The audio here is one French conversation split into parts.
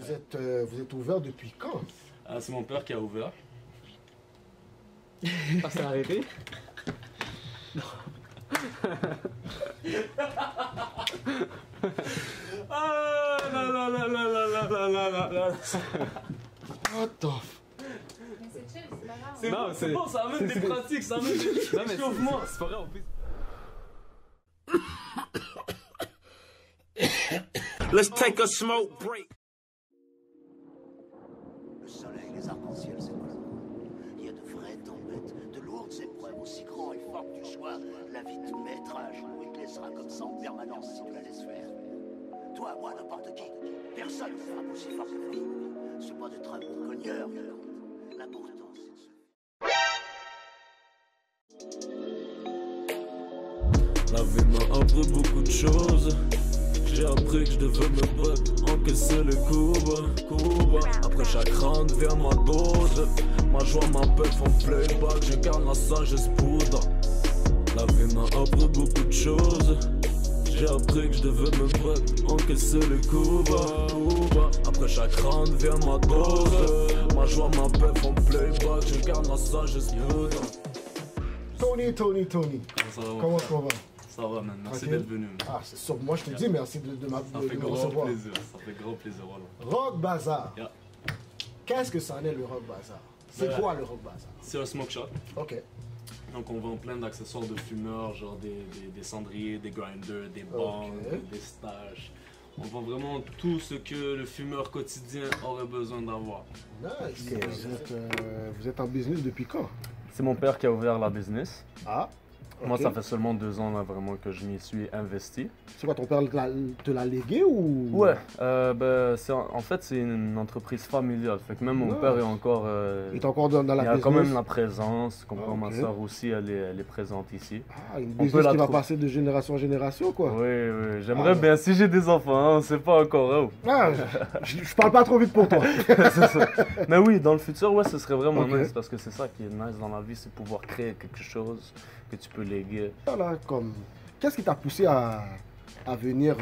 vous êtes ouvert depuis quand? Ah, c'est mon père qui a ouvert. Ah, c'est arrêté? Ah, là, là, là, là, là, là, là, là, là, là. What the f... Mais c'est chill, c'est pas grave. C'est Non, bon, c'est- c'est bon, ça amène des pratiques, ça amène des... Non, mais Chauffe-moi. c'est pas vrai, en plus. Let's take a smoke break. Le soleil, les arcs-en-ciel, c'est pas l'amour. Il y a de vraies tempêtes, de lourdes épreuves, aussi grands et forts que tu sois. La vie te mettra à genoux et te laissera comme ça en permanence si tu la laisses faire. Toi, moi, n'importe qui, personne ne frappe aussi fort que la vie. C'est pas d'être un bon cogneur qui compte. L'important, c'est de se... La vie m'a appris beaucoup de choses. J'ai appris que je devais me battre, encaisser les coups. Après chaque round vient ma dose. Ma joie m'appelle en playback, je garde la sagesse poudre. La vie m'a appris beaucoup de choses. J'ai appris que je devais me battre, encaisser les coups. Après chaque round vient ma dose. Ma joie m'appelle en playback, je garde la sagesse poudre. Tony. Ça va, Comment ça va? Ça va, man. Merci Tranquille. d'être venu. Man. Ah, c'est sûr. Moi, je te dis merci de Ça fait me grand recevoir. plaisir. Ça fait grand plaisir, voilà. Rock Bazaar. Yeah. Qu'est-ce que ça en est, le Rock Bazaar? C'est quoi le Rock Bazaar? C'est un smoke shop. Ok. Donc on vend plein d'accessoires de fumeurs, genre des cendriers, des grinders, des bangs, Ok. des staches. On vend vraiment tout ce que le fumeur quotidien aurait besoin d'avoir. Nice. Vous êtes en business depuis quand? C'est mon père qui a ouvert la business. Ah. Moi, ok. ça fait seulement 2 ans là, vraiment que je m'y suis investi. C'est quoi, ton père te l'a légué ou? Ouais, en fait, c'est une entreprise familiale. Fait que même mon Ouais. père est encore. Il est encore dans la il y a business? quand même la présence. Tu comprends, Ah, ok. ma soeur aussi, elle est présente ici. Ah, une On peut business la qui va trouver. passer de génération en génération, quoi. Oui, oui, j'aimerais Ah. bien. Si j'ai des enfants, hein, c'est pas encore. Hein. Ah, je parle pas trop vite pour toi. C'est ça. Mais oui, dans le futur, ouais, ce serait vraiment Ok. nice parce que c'est ça qui est nice dans la vie, c'est pouvoir créer quelque chose que tu peux léguer. Voilà, qu'est-ce qui t'a poussé à venir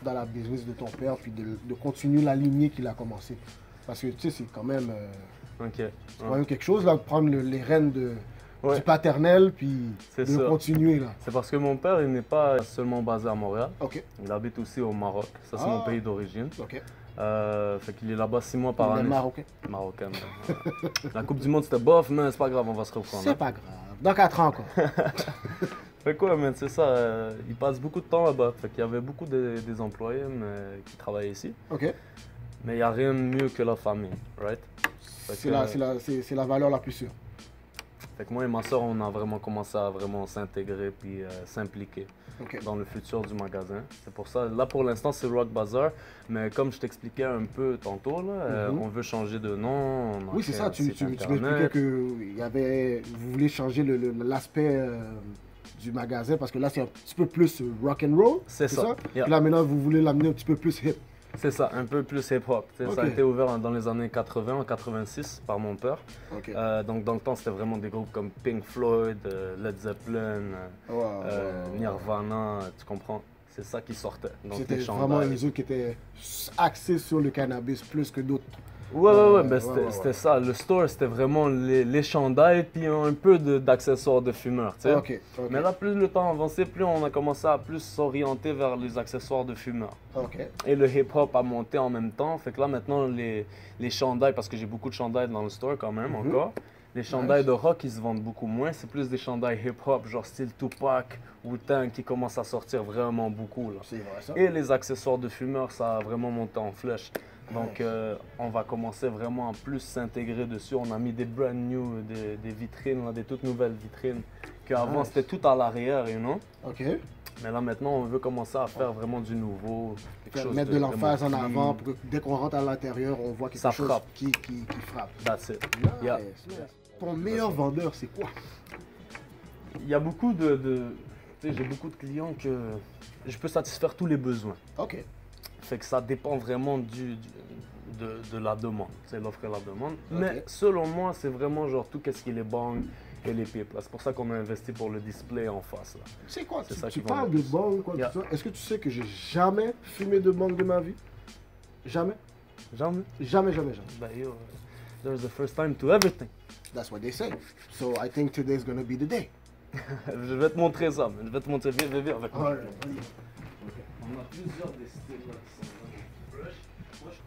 dans la business de ton père, puis de continuer la lignée qu'il a commencé? Parce que tu sais, c'est quand même, Ok. c'est quand même quelque chose, là, de prendre les rênes Ouais. du paternel, puis C'est de ça. continuer, là. C'est parce que mon père, il n'est pas seulement basé à Montréal. Ok, Il habite aussi au Maroc. Ça, c'est Ah. mon pays d'origine. ok. Fait qu'il est là-bas 6 mois par Il est année. marocain. Marocain. Ouais. La Coupe du Monde, c'était bof, mais c'est pas grave, on va se reprendre. C'est hein. pas grave. Dans 4 ans, quoi. Fait quoi, man, c'est ça. Il passe beaucoup de temps là-bas. Fait qu'il y avait beaucoup des employés mais, qui travaillaient ici. Ok. Mais il n'y a rien de mieux que la famille, right? Fait C'est que, c'est la valeur la plus sûre. Fait que moi et ma soeur, on a vraiment commencé à vraiment s'intégrer puis s'impliquer Ok. dans le futur du magasin. C'est pour ça, là pour l'instant c'est Rock Bazaar, mais comme je t'expliquais un peu tantôt, là, Mhm. on veut changer de nom. on a Oui, c'est créé ça. un Tu site m'expliquais internet. que vous voulez changer l'aspect du magasin parce que là, c'est un petit peu plus rock and roll. C'est ça. Yeah. Puis là, maintenant, vous voulez l'amener un petit peu plus hip. C'est ça, un peu plus hip-hop. Tu sais, Ça a Ok. été ouvert dans les années 80, en 86 par mon père. Ok. Donc dans le temps, c'était vraiment des groupes comme Pink Floyd, Led Zeppelin, Nirvana, tu comprends? C'est ça qui sortait. Donc, C'était les vraiment chandails. les autres qui étaient axés sur le cannabis plus que d'autres. Ouais, ben, ouais, c'était ouais. ça. Le store, c'était vraiment les chandails puis un peu d'accessoires de fumeurs, tu sais. Ok. Ok. Mais là, plus le temps avançait, plus on a commencé à plus s'orienter vers les accessoires de fumeurs. Ok. Et le hip-hop a monté en même temps. Fait que là, maintenant, les chandails, parce que j'ai beaucoup de chandails dans le store quand même Mhm. encore, les chandails Nice. de rock, ils se vendent beaucoup moins. C'est plus des chandails hip-hop, genre style Tupac, Wu-Tang, qui commencent à sortir vraiment beaucoup, là. C'est vrai ça. Et les accessoires de fumeurs, ça a vraiment monté en flèche. Donc, Nice. on va commencer vraiment à plus s'intégrer dessus. On a mis des brand new, des vitrines, là, des toutes nouvelles vitrines. Qu'avant, Nice. c'était tout à l'arrière, you know. Ok. Mais là, maintenant, on veut commencer à faire vraiment du nouveau. Quelque chose Mettre de l'emphase en vraiment avant clean. pour que dès qu'on rentre à l'intérieur, on voit quelque Ça chose frappe. qui frappe. That's it. Nice, Yeah. nice. Ton meilleur vendeur, c'est quoi? Il y a beaucoup tu sais, j'ai beaucoup de clients que je peux satisfaire tous les besoins. Ok. Fait que ça dépend vraiment de la demande, c'est l'offre et la demande. Ok. Mais selon moi, c'est vraiment genre tout ce qui est les bangs et les pipes. là. C'est pour ça qu'on a investi pour le display en face. Là. C'est quoi? C'est ça Tu qui vend parles le de plus. bang, quoi, Yeah. tout ça. Est-ce que tu sais que j'ai jamais fumé de bang de ma vie? Jamais? Jamais. Jamais, jamais, jamais. Ben yo, there's a first time to everything. That's what they say. So I think today's gonna be the day. Je vais te montrer ça, man. Je vais te montrer. Viens avec moi. Alright. On a plusieurs des styles là qui sont vraiment fresh.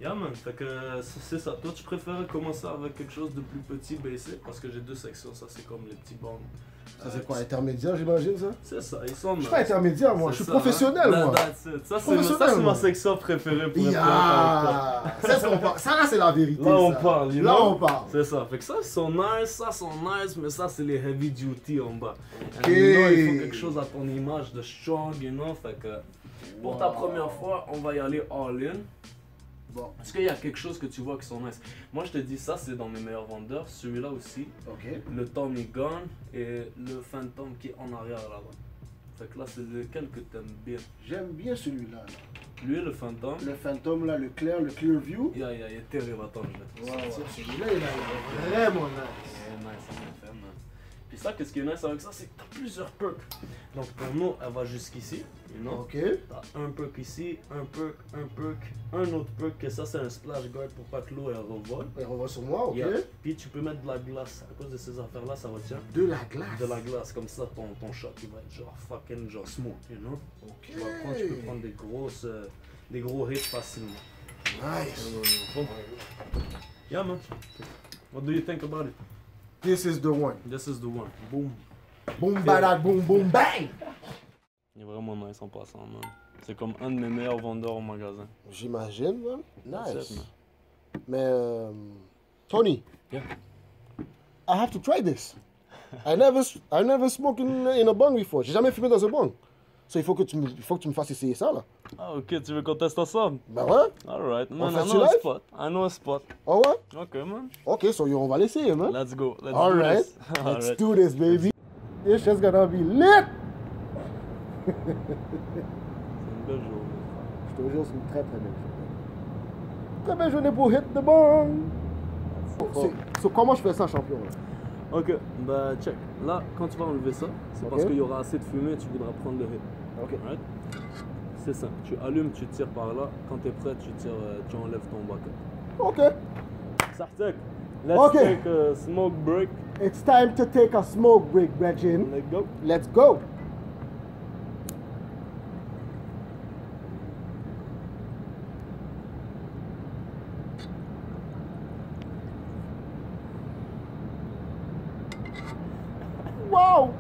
Yeah man, fait que c'est ça. Toi tu préfères commencer avec quelque chose de plus petit, basic, parce que j'ai deux sections, ça c'est comme les petits bandes. Ça c'est quoi, intermédiaire, j'imagine ça? C'est ça, ils sont. Je suis pas intermédiaire, moi. Je suis professionnel, hein? moi. Ça c'est ma section préférée pour être Yeah. Ça, c'est on parle. Ça, là, c'est la vérité. Là on ça. parle, you Là, know? on parle. C'est ça, fait que ça sont nice, mais ça c'est les heavy duty en bas. Ok. And you know, il faut quelque chose à ton image de strong, you know, fait que pour ta première fois, on va y aller all in. Bon, Est-ce qu'il y a quelque chose que tu vois qui sont nice? Moi je te dis ça c'est dans mes meilleurs vendeurs, celui-là aussi, ok. le Tommy Gun et le Phantom qui est en arrière là-bas. Fait que là c'est lequel que t'aimes bien. J'aime bien celui-là. Là. Lui le Phantom, Le Phantom, là, le Clear View. il est terrible, attends je vais te Ouais, sortir. celui-là, il est vraiment nice. C'est nice en effet, man. Puis ça, qu'est-ce qui est nice avec ça, c'est que t'as plusieurs perks. Donc ton eau, elle va jusqu'ici, you know? Ok. T'as un perk ici, un autre perk, que ça c'est un splash guard pour pas que l'eau elle revole. Il revoit sur moi, ok. Yeah. Puis tu peux mettre de la glace. À cause de ces affaires-là, ça retient De la glace. de la glace. Comme ça, ton shot, il va être genre fucking genre smooth, you know? Ok. Tu peux prendre des gros hits facilement. Nice. Yeah, man. What do you think about it? This is the one. This is the one. Boom. Boom, badak, boom, boom, bang. Il est vraiment nice en passant, man. C'est comme un de mes meilleurs vendeurs au magasin. J'imagine, man. That's Nice. it, man. Mais, Tony. Yeah. I have to try this. I never smoked in a bong before. J'ai jamais fumé dans un bong. So il faut que tu me fasses essayer ça, là. Ah, ok, tu veux qu'on teste ensemble? Ben ouais. Alright, man, fait I du know a live? spot. I know a spot. Oh ouais? Ok, man. Ok, so on va l'essayer, man. Let's go. Let's All do right. this. Let's Alright. do this, baby. This shit's gonna be lit. C'est une belle journée. Je te jure, c'est une très très belle journée. Très belle journée pour hit the bong. So comment je fais ça, champion? Là? Ok, bah check. Là, quand tu vas enlever ça, c'est parce Ok. qu'il y aura assez de fumée et tu voudras prendre le hit. Ok. Alright? C'est simple. Tu allumes, tu tires par là. Quand tu es prêt, tu enlèves ton bucket. Ok. Sartek, let's Ok. take a smoke break. It's time to take a smoke break, Brethren. Let's go. Let's go. Wow.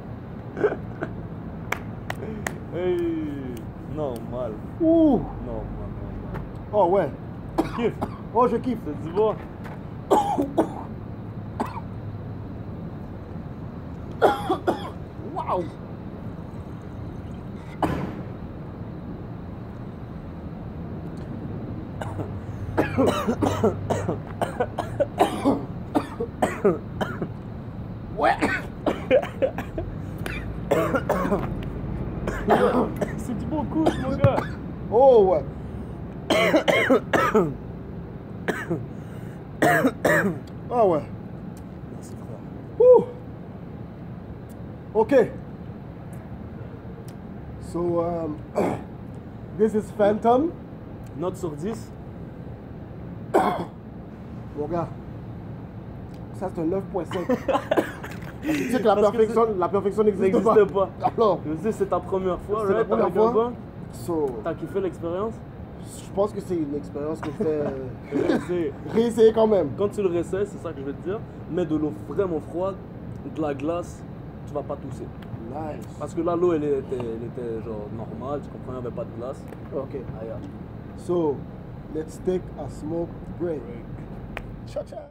Hey, normal. Ouh. Normal. Oh ouais. Kiff, Oh, je kiffe. c'est du bon. Wow. Ouais. C'est du bon coup, mon gars. Oh ouais. Ah ouais. Merci, frère. Woo. Okay. So this is Phantom. Note sur 10. Mon gars. Ça c'est un 9.5. Tu sais que la Parce que perfection Ça n'existe pas. n'existe pas. Alors, Je sais, c'est ta première fois, C'est la right? première avec un fois. banc? so, T'as kiffé l'expérience? je pense que c'est une expérience que je C'est- fais réessayer quand même. Quand tu le réessayes, c'est ça que je vais te dire, mets de l'eau vraiment froide, de la glace, tu vas pas tousser. Nice. Parce que là, l'eau, elle était genre normale, tu comprends, il n'y avait pas de glace. Ok. Ah, yeah. So, let's take a smoke break. Ciao, ciao.